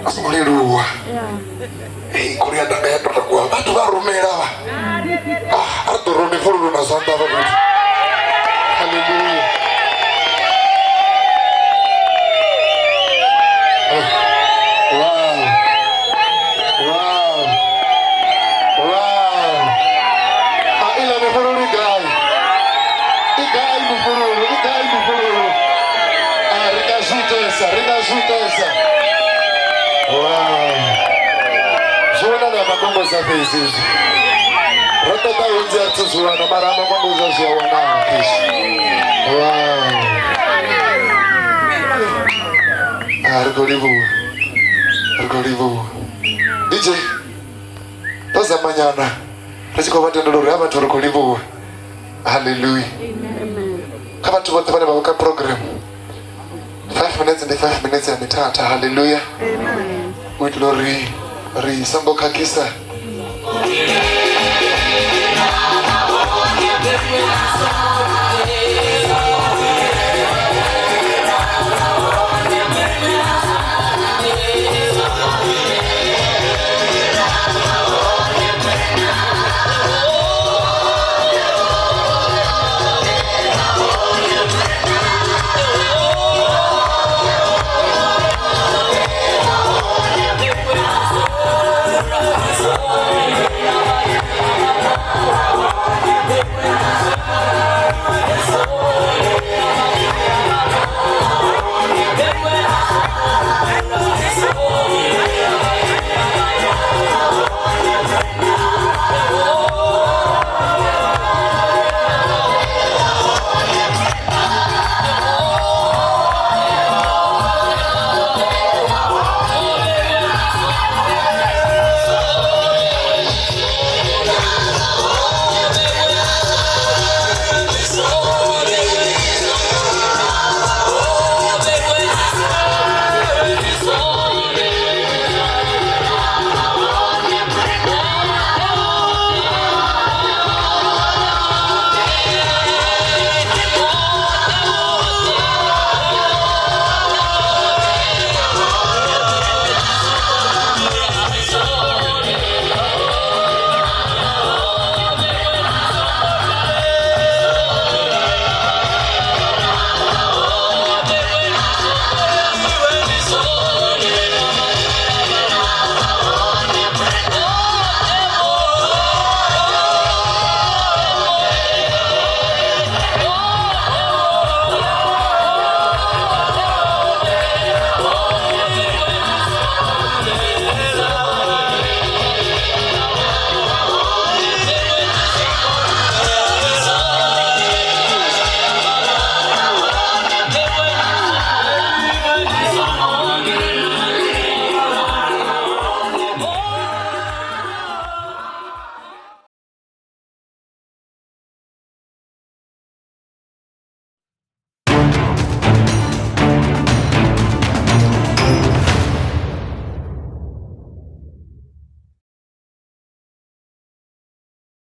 asokolelua kuria danga ya kwa batu ba romela ba atorone furu na santa ba. Hallelujah. Makongoza faces. Rotata unja tsusuana marama makongoza siawana kish. Wow. Argolivu. DJ. Toza manyana. Rachiko batendo lori hapa turukolivu. Hallelujah. Amen. Kama tuvote pale baka program. 5 minutes and 5 minutes and tata. Hallelujah. Amen. With glory. Songo kakisa